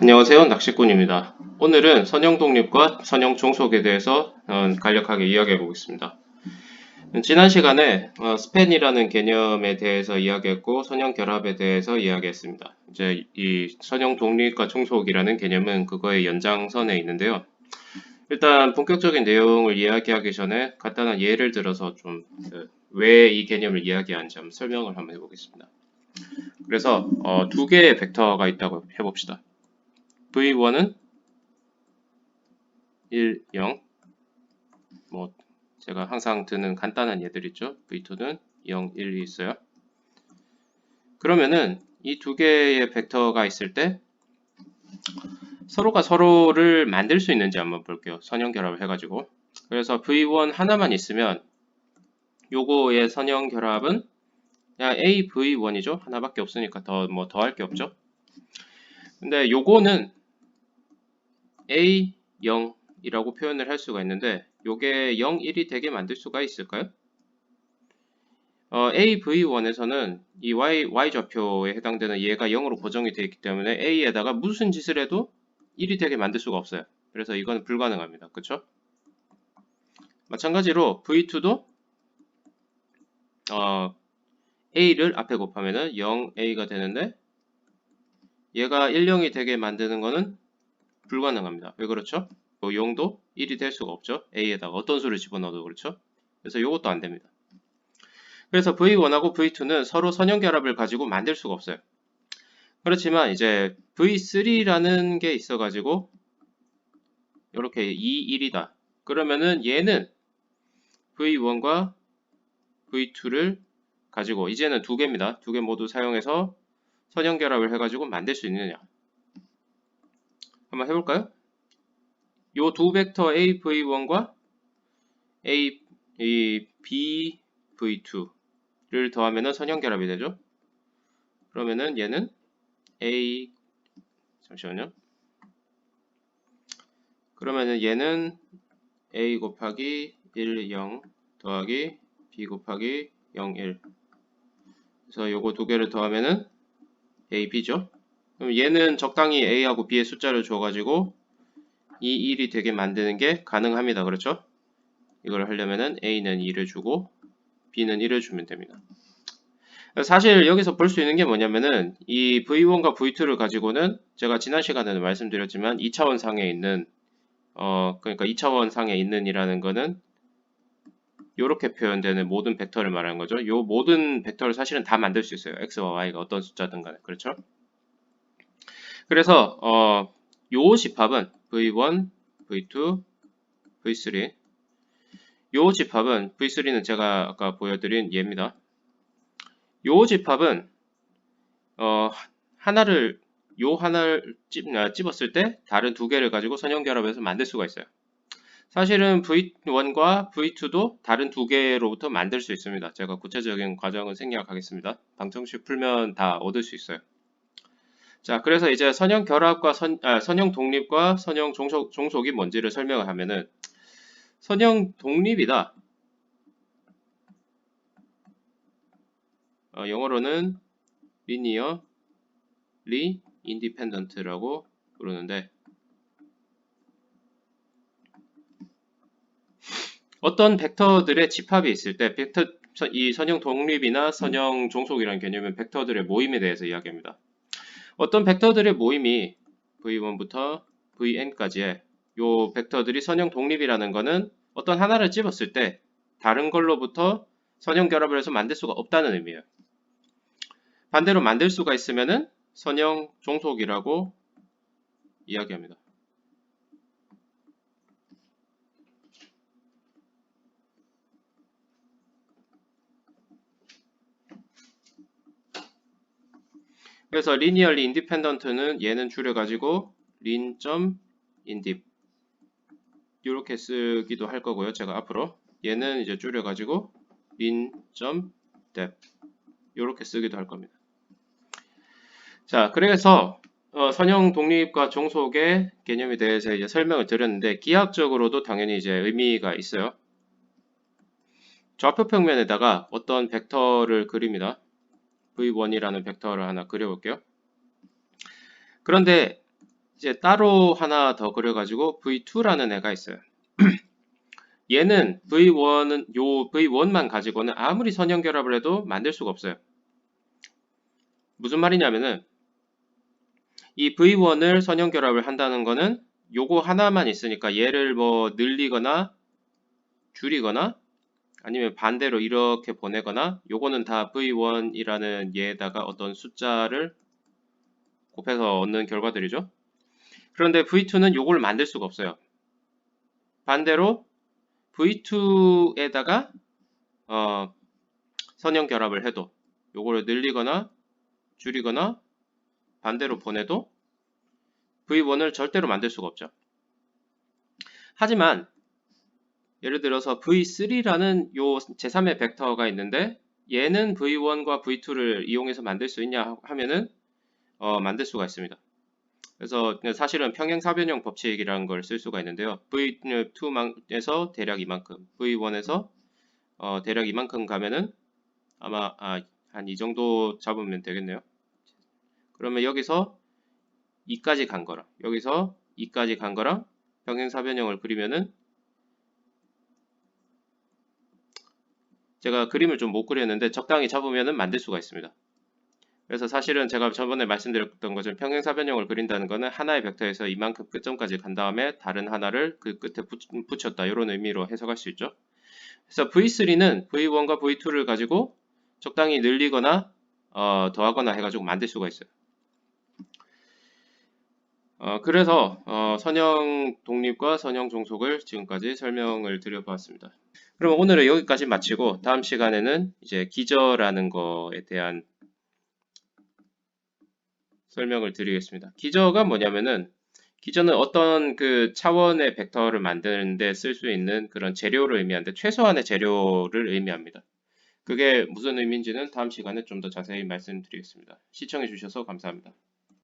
안녕하세요. 낚시꾼입니다. 오늘은 선형 독립과 선형 종속에 대해서 간략하게 이야기해 보겠습니다. 지난 시간에 스팬이라는 개념에 대해서 이야기했고 선형 결합에 대해서 이야기했습니다. 이제 이 선형 독립과 종속이라는 개념은 그거의 연장선에 있는데요. 일단 본격적인 내용을 이야기하기 전에 간단한 예를 들어서 좀 왜 이 개념을 이야기하는지 한번 설명을 한번 해보겠습니다. 그래서 두 개의 벡터가 있다고 해봅시다. V1은 1, 0. 뭐 제가 항상 드는 간단한 예들 있죠. V2는 0, 1이 있어요. 그러면은 이 두 개의 벡터가 있을 때 서로가 서로를 만들 수 있는지 한번 볼게요. 선형 결합을 해가지고. 그래서 V1 하나만 있으면 요거의 선형 결합은 그냥 AV1이죠. 하나밖에 없으니까 더 할 게 없죠. 근데 요거는 A0이라고 표현을 할 수가 있는데 요게 0, 1이 되게 만들 수가 있을까요? AV1에서는 이 Y좌표에 해당되는 얘가 0으로 고정이 되어 있기 때문에 A에다가 무슨 짓을 해도 1이 되게 만들 수가 없어요. 그래서 이건 불가능합니다. 그쵸? 마찬가지로 V2도 A를 앞에 곱하면은 0A가 되는데 얘가 1, 0이 되게 만드는 거는 불가능합니다. 왜 그렇죠? 0도 1이 될 수가 없죠. A에다가 어떤 수를 집어넣어도 그렇죠? 그래서 이것도 안 됩니다. 그래서 V1하고 V2는 서로 선형 결합을 가지고 만들 수가 없어요. 그렇지만 이제 V3라는 게 있어가지고 이렇게 2, 1이다. 그러면은 얘는 V1과 V2를 가지고 이제는 두 개입니다. 두 개 모두 사용해서 선형 결합을 해가지고 만들 수 있느냐. 한번 해볼까요? 요 두 벡터 AV1과 BV2를 더하면은 선형 결합이 되죠. 그러면은 얘는 잠시만요. 그러면은 얘는 A 곱하기 1, 0 더하기 B 곱하기 0, 1. 그래서 요거 두 개를 더하면은 A, B죠. 그럼 얘는 적당히 A하고 B의 숫자를 줘가지고 이 1이 되게 만드는 게 가능합니다. 그렇죠? 이걸 하려면은 A는 2를 주고 B는 1을 주면 됩니다. 사실 여기서 볼 수 있는 게 뭐냐면은 이 V1과 V2를 가지고는 제가 지난 시간에는 말씀드렸지만 2차원 상에 있는 그러니까 2차원 상에 있는 이라는 거는 이렇게 표현되는 모든 벡터를 말하는 거죠. 이 모든 벡터를 사실은 다 만들 수 있어요. x와 y가 어떤 숫자든 간에. 그렇죠? 그래서 요 집합은 v1, v2, v3 요 집합은 v3는 제가 아까 보여드린 얘입니다. 요 집합은 하나를 집었을 때 다른 두 개를 가지고 선형 결합해서 만들 수가 있어요. 사실은 V1과 V2도 다른 두 개로부터 만들 수 있습니다. 제가 구체적인 과정은 생략하겠습니다. 방정식 풀면 다 얻을 수 있어요. 자, 그래서 이제 선형 결합과 선형 독립과 선형 종속이 뭔지를 설명을 하면은 선형 독립이다. 영어로는 linearly independent라고 부르는데 어떤 벡터들의 집합이 있을 때 이 선형 독립이나 선형 종속이라는 개념은 벡터들의 모임에 대해서 이야기합니다. 어떤 벡터들의 모임이 v1부터 vn까지의 요 벡터들이 선형 독립이라는 거는 어떤 하나를 집었을 때 다른 걸로부터 선형 결합을 해서 만들 수가 없다는 의미예요. 반대로 만들 수가 있으면은 선형 종속이라고 이야기합니다. 그래서 linearly independent는 얘는 줄여가지고 lin.indep 이렇게 쓰기도 할 거고요. 제가 앞으로 얘는 이제 줄여가지고 lin.dep 이렇게 쓰기도 할 겁니다. 자, 그래서 선형 독립과 종속의 개념에 대해서 이제 설명을 드렸는데 기하학적으로도 당연히 이제 의미가 있어요. 좌표 평면에다가 어떤 벡터를 그립니다. V1이라는 벡터를 하나 그려볼게요. 그런데 이제 따로 하나 더 그려가지고 V2라는 애가 있어요. 얘는 V1은 요 V1만 가지고는 아무리 선형 결합을 해도 만들 수가 없어요. 무슨 말이냐면은 이 V1을 선형 결합을 한다는 거는 요거 하나만 있으니까 얘를 뭐 늘리거나 줄이거나 아니면 반대로 이렇게 보내거나 요거는 다 V1이라는 얘에다가 어떤 숫자를 곱해서 얻는 결과들이죠. 그런데 V2는 요걸 만들 수가 없어요. 반대로 V2에다가 선형 결합을 해도 요거를 늘리거나 줄이거나 반대로 보내도 V1을 절대로 만들 수가 없죠. 하지만 예를 들어서 V3라는 요 제3의 벡터가 있는데 얘는 V1과 V2를 이용해서 만들 수 있냐 하면은 만들 수가 있습니다. 그래서 사실은 평행사변형 법칙이라는 걸 쓸 수가 있는데요. V2에서 대략 이만큼, V1에서 대략 이만큼 가면은 아마 한 이 정도 잡으면 되겠네요. 그러면 여기서 2까지 간 거랑 여기서 2까지 간 거랑 평행사변형을 그리면은 제가 그림을 좀 못 그렸는데 적당히 잡으면은 만들 수가 있습니다. 그래서 사실은 제가 저번에 말씀드렸던 것처럼 평행사변형을 그린다는 것은 하나의 벡터에서 이만큼 끝점까지 간 다음에 다른 하나를 그 끝에 붙였다 이런 의미로 해석할 수 있죠. 그래서 V3는 V1과 V2를 가지고 적당히 늘리거나 더하거나 해가지고 만들 수가 있어요. 그래서 선형 독립과 선형 종속을 지금까지 설명을 드려보았습니다. 그럼 오늘은 여기까지 마치고 다음 시간에는 이제 기저라는 거에 대한 설명을 드리겠습니다. 기저가 뭐냐면은 기저는 어떤 그 차원의 벡터를 만드는데 쓸 수 있는 그런 재료를 의미하는데 최소한의 재료를 의미합니다. 그게 무슨 의미인지는 다음 시간에 좀 더 자세히 말씀드리겠습니다. 시청해 주셔서 감사합니다.